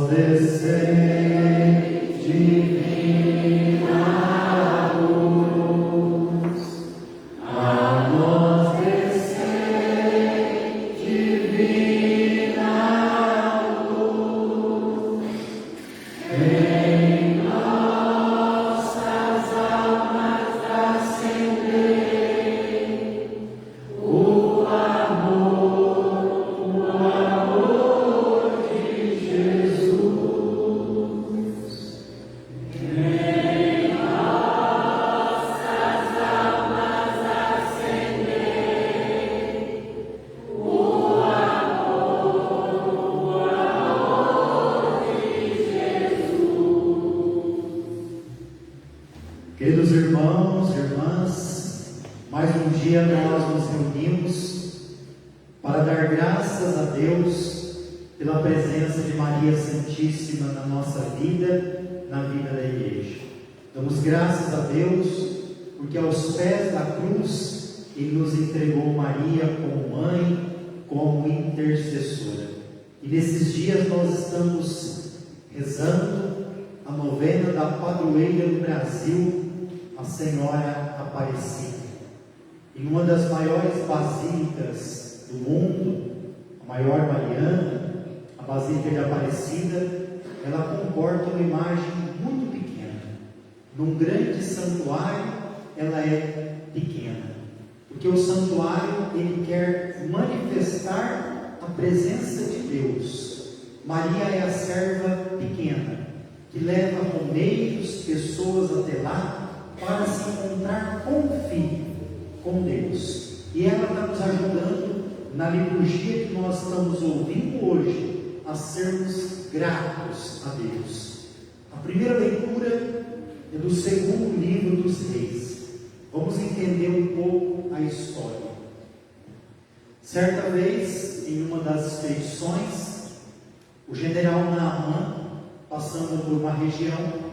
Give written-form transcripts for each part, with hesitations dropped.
descei, divina luz, a nós descei, divina luz, em nossas almas acendei o amor de Jesus. Em nossas almas acendei o amor de Jesus. Queridos irmãos e irmãs, mais um dia nós nos reunimos para dar graças a Deus pela presença de Maria Santíssima na nossa vida, na vida da igreja. Damos graças a Deus porque aos pés da cruz Ele nos entregou Maria como mãe, como intercessora. E nesses dias nós estamos rezando a novena da padroeira do Brasil, a Senhora Aparecida. Em uma das maiores basílicas do mundo, a maior mariana, a Basílica de Aparecida, ela comporta uma imagem muito pequena. Num grande santuário, ela é pequena, porque o santuário, ele quer manifestar a presença de Deus. Maria é a serva pequena, que leva romeiros, pessoas até lá, para se encontrar com o Filho, com Deus. E ela está nos ajudando na liturgia que nós estamos ouvindo hoje, a sermos gratos a Deus. A primeira leitura é do segundo livro dos Reis. Vamos entender um pouco a história. Certa vez, em uma das expedições, o general Naamã, passando por uma região,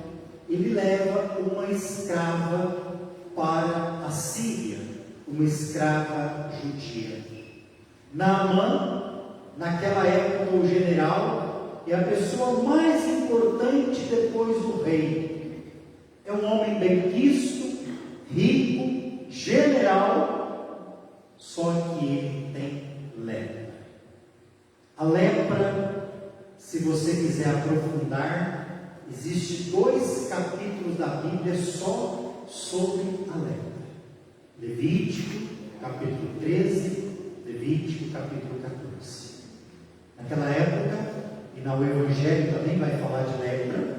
ele leva uma escrava para a Síria, uma escrava judia. Naamã, naquela época, o general, é a pessoa mais importante depois do rei. É um homem benquisto, rico, general, só que ele tem lepra. A lepra, se você quiser aprofundar, existem 2 capítulos da Bíblia só sobre a lepra. Levítico, capítulo 13, Levítico, capítulo 14. Naquela época, e no Evangelho também vai falar de lepra,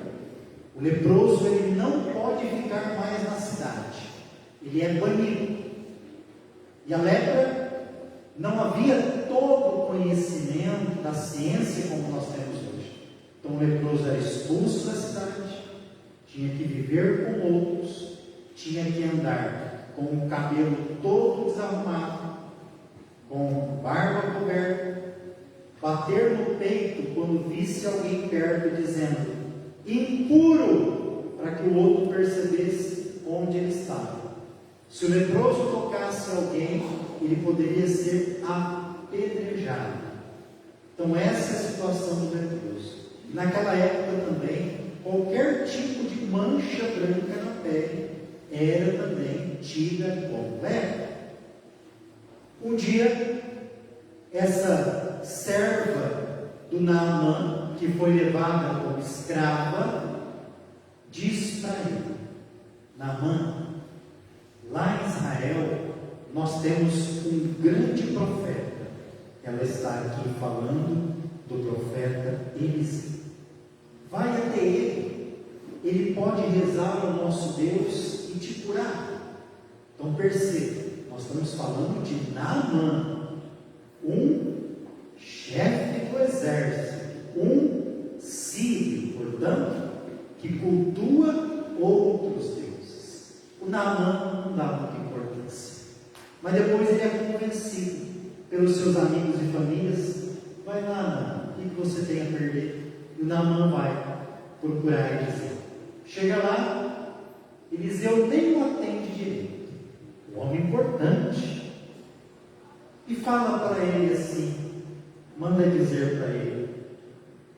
o leproso ele não pode ficar mais na cidade, ele é banido. E a lepra, não havia todo o conhecimento da ciência como nós temos hoje. Então o leproso era expulso da cidade, tinha que viver com outros, tinha que andar com o cabelo todo desarrumado, com barba coberta, bater no peito quando visse alguém perto, dizendo impuro, para que o outro percebesse onde ele estava. Se o leproso tocasse alguém, ele poderia ser apedrejado. Então essa é a situação do leproso. Naquela época também, qualquer tipo de mancha branca na pele era também tida como lepra. Um dia, essa serva do Naamã, que foi levada como escrava, diz para ele: Naamã, lá em Israel nós temos um grande profeta. Ela está aqui falando do profeta Eliseu. Vai até ele pode rezar ao nosso Deus e te curar. Então perceba, nós estamos falando de Naamã, um chefe do exército, um sírio, portanto, que cultua outros deuses. O Naamã não dá muita importância, mas depois ele é convencido pelos seus amigos e famílias. Vai lá, Naamã, o que você tem a perder? E o Naamã vai procurar Eliseu. Chega lá, Eliseu nem o atende direito, um homem importante, e fala para ele assim, manda dizer para ele: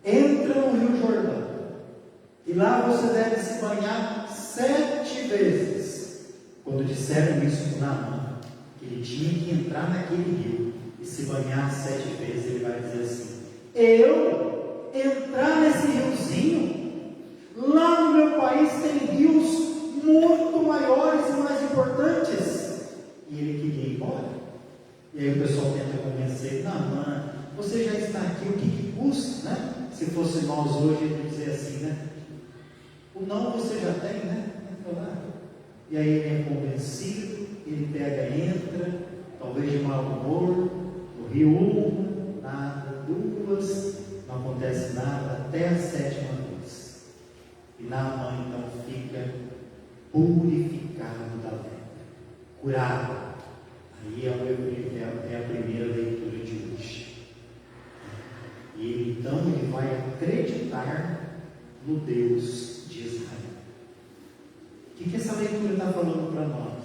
entra no Rio Jordão, e lá você deve se banhar 7 vezes. Quando disseram isso para Naamã, que ele tinha que entrar naquele rio e se banhar 7 vezes, ele vai dizer assim: eu entrar nesse riozinho? Lá no meu país tem rios muito maiores e mais importantes. E ele queria ir embora. E aí o pessoal tenta convencer: Naamã, você já está aqui, o que custa, né? Se fosse nós hoje, ele dizer assim, né? O não você já tem, né? E aí ele é convencido, ele pega, entra, talvez de mau humor, no rio 1, nada, 2, não acontece nada, até a 7ª vez. E Naamã então fica purificado da lepra, curado. Aí é a primeira leitura de hoje. E ele, então ele vai acreditar no Deus de Israel. O que essa leitura está falando para nós?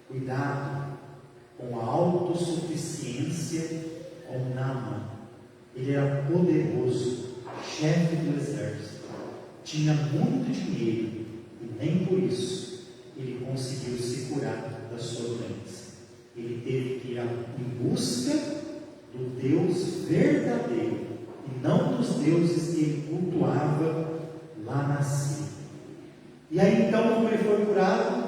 Cuidado com a autossuficiência como Naamã. Ele era poderoso, chefe do exército, tinha muito dinheiro e nem por isso ele conseguiu se curar da sua doença. Ele teve que ir em busca do Deus verdadeiro e não dos deuses que ele cultuava lá na Síria. E aí então, como ele foi curado,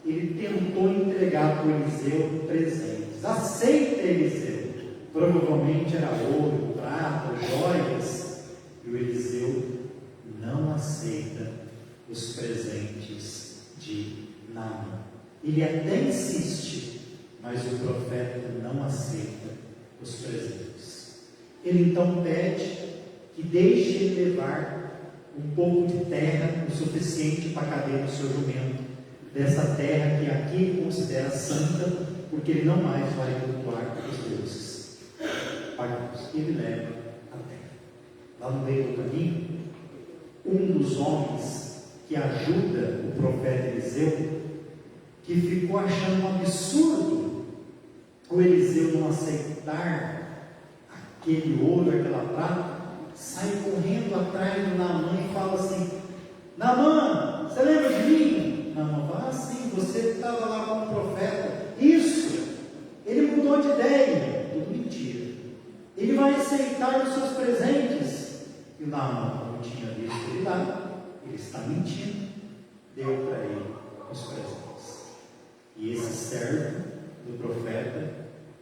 ele tentou entregar para o Eliseu presentes. Aceita, Eliseu. Provavelmente era ouro, prata, joias. E o Eliseu não aceita os presentes de Naamã. Ele até insiste, mas o profeta não aceita os presentes. Ele então pede que deixe ele levar um pouco de terra, o suficiente para caber no seu jumento, dessa terra que aqui ele considera santa, porque ele não mais vai cultuar os deuses pagãos. Ele leva a terra. Lá no meio do caminho, um dos homens que ajuda o profeta Eliseu, que ficou achando um absurdo o Eliseu não aceitar aquele ouro, aquela prata, sai correndo atrás do Naamã e fala assim: Naamã, você lembra de mim? Naamã fala: sim, você estava lá como profeta. Isso, ele mudou de ideia. Tudo mentira. Ele vai aceitar os seus presentes. E o Naamã não tinha visto ele lá, ele está mentindo. Deu para ele os presentes. E esse servo do profeta,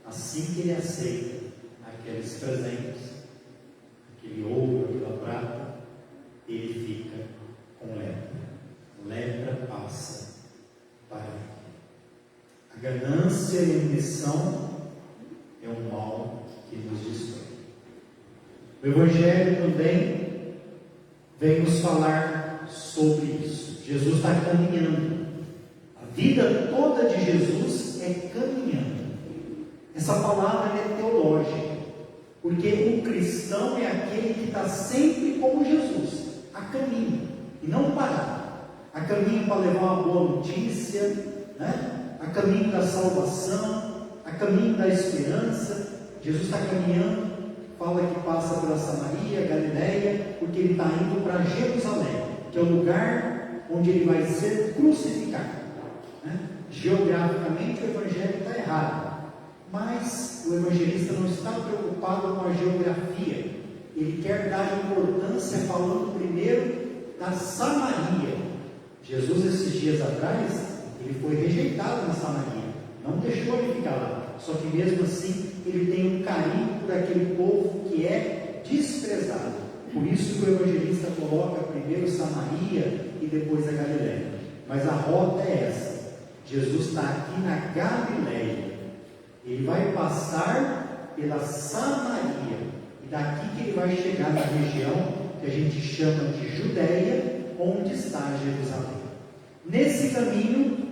assim que ele aceita aqueles presentes, aquele ouro, aquela prata, ele fica com lepra. Lepra passa para ele. A ganância e a ambição é um mal que nos destrói. O Evangelho também vem nos falar sobre isso. Jesus está caminhando. A vida toda de Jesus é caminhando. Essa palavra é teológica, porque um cristão é aquele que está sempre como Jesus, a caminho, e não parado. A caminho para levar uma boa notícia, né? A caminho da salvação, a caminho da esperança. Jesus está caminhando, fala que passa pela Samaria, Galileia, porque ele está indo para Jerusalém, que é o lugar onde ele vai ser crucificado, né? Geograficamente o Evangelho está errado, mas o evangelista não está preocupado com a geografia. Ele quer dar importância falando primeiro da Samaria. Jesus, esses dias atrás, ele foi rejeitado na Samaria, não deixou ele ficar lá. Só que mesmo assim, ele tem um carinho por aquele povo que é desprezado. Por isso que o evangelista coloca primeiro Samaria e depois a Galileia. Mas a rota é essa. Jesus está aqui na Galileia. Ele vai passar pela Samaria, e daqui que ele vai chegar na região que a gente chama de Judeia, onde está Jerusalém. Nesse caminho,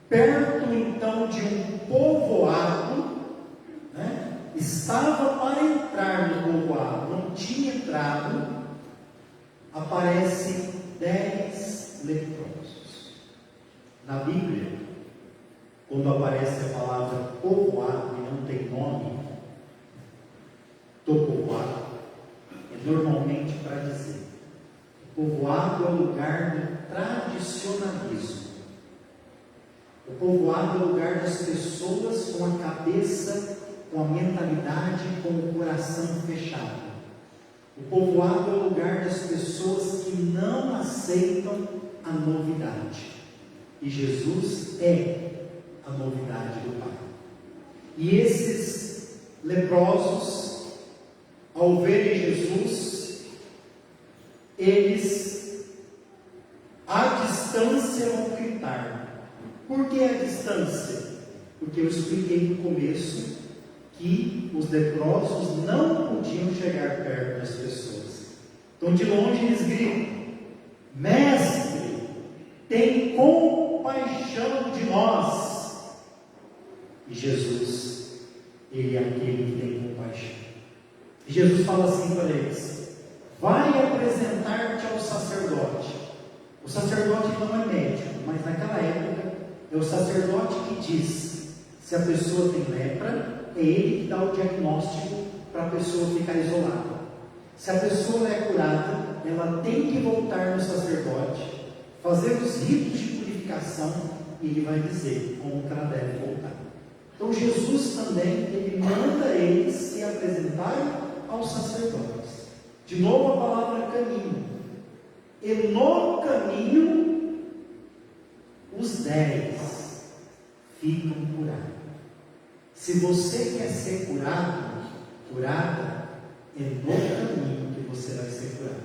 perto então de um povoado, né, estava para entrar no povoado, não tinha entrado, aparecem 10 leprosos. Na Bíblia, quando aparece a palavra povoado e não tem nome do povoado, é normalmente para dizer. O povoado é o lugar do tradicionalismo. O povoado é o lugar das pessoas com a cabeça, com a mentalidade, com o coração fechado. O povoado é o lugar das pessoas que não aceitam a novidade. E Jesus é a novidade do Pai. E esses leprosos, ao verem Jesus, eles, à distância, vão gritar. Por que a distância? Porque eu expliquei no começo que os leprosos não podiam chegar perto das pessoas. Então, de longe eles gritam: Mestre, tem compaixão de nós. E Jesus, Ele é aquele que tem compaixão. E Jesus fala assim para eles: vai apresentar-te ao sacerdote. O sacerdote não é médico, mas naquela época é o sacerdote que diz se a pessoa tem lepra, é ele que dá o diagnóstico para a pessoa ficar isolada. Se a pessoa é curada, ela tem que voltar no sacerdote, fazer os ritos de purificação, e ele vai dizer como que ela deve voltar. Então Jesus também, ele manda eles se apresentarem aos sacerdotes. De novo a palavra caminho. E no caminho, os 10 ficam curados. Se você quer ser curado, curada, é no caminho que você vai ser curado.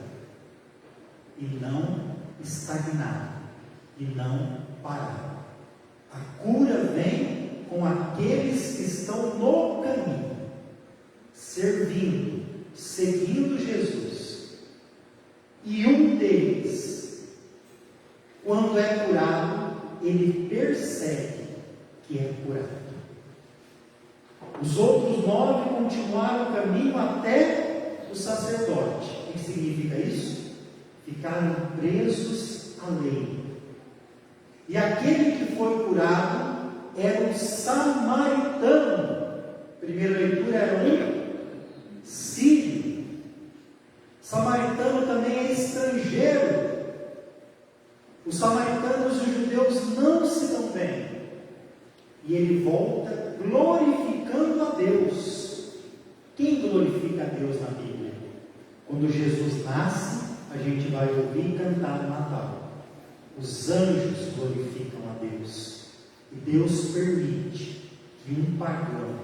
E não estagnado. E não parado. A cura vem com aqueles que estão no caminho, servindo, seguindo Jesus. E um deles, quando é curado, ele percebe que é curado. Os outros 9 continuaram o caminho até o sacerdote. O que significa isso? Ficaram presos à lei. E aquele que foi curado era um samaritano. Primeira leitura era um sírio. Samaritano também é estrangeiro. Os samaritanos e os judeus não se dão bem. E ele volta glorificando a Deus. Quem glorifica a Deus na Bíblia? Quando Jesus nasce, a gente vai ouvir e cantar no Natal. Os anjos glorificam a Deus. E Deus permite que um pagão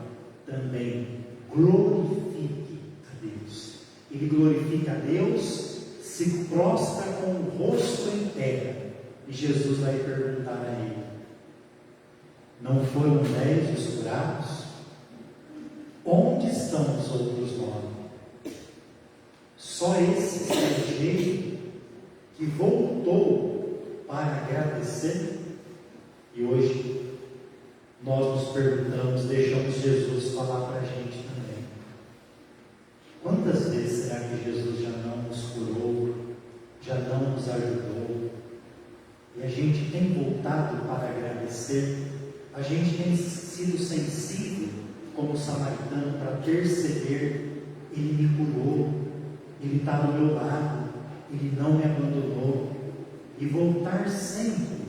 também glorifique a Deus. Ele glorifica a Deus, se prostra com o rosto em terra. E Jesus vai perguntar a ele: não foram 10 os curados? Onde estão os outros 9? Só esse estrangeiro que voltou para agradecer. E hoje nós nos perguntamos, deixamos Jesus falar para a gente também. Quantas vezes será que Jesus já não nos curou, já não nos ajudou? E a gente tem voltado para agradecer? A gente tem sido sensível como o samaritano para perceber: ele me curou, ele está do meu lado, ele não me abandonou. E voltar sempre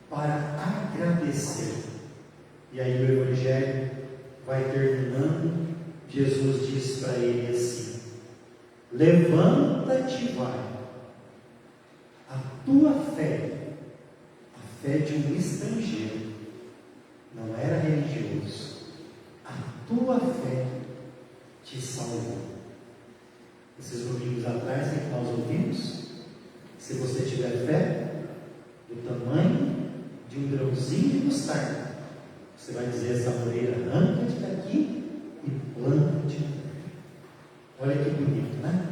para agradecer. E aí o Evangelho vai terminando. Jesus diz para ele assim: levanta-te e vai. A tua fé, a fé de um estrangeiro, não era religioso, a tua fé te salvou. Esses domingos atrás, o que nós ouvimos? Se você tiver fé do tamanho de um grãozinho de mostarda, você vai dizer essa moreira: arranca-te daqui e planta-te. Olha que bonito, né?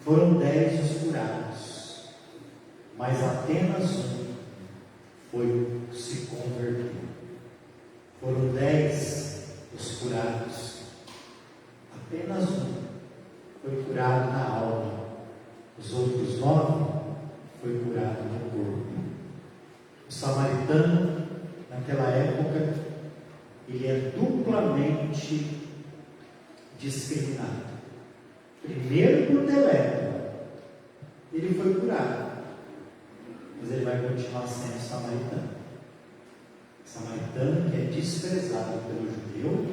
Foram 10 os curados, mas apenas um se converteu. Foram 10 os curados, apenas um foi curado na alma. Os outros 9 foi curado no corpo. O samaritano, naquela época, ele é duplamente discriminado. Primeiro por lepra, ele foi curado, mas ele vai continuar sendo samaritano. Samaritano que é desprezado pelo judeu,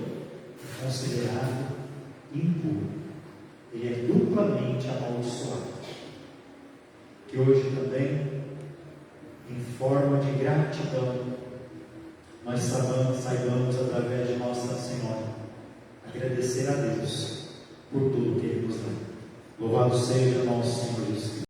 é considerado impuro. Ele é duplamente amaldiçoado. Que hoje também, em forma de gratidão, nós saibamos através de Nossa Senhora agradecer a Deus por tudo que Ele nos dá. Louvado seja nosso Senhor Jesus Cristo.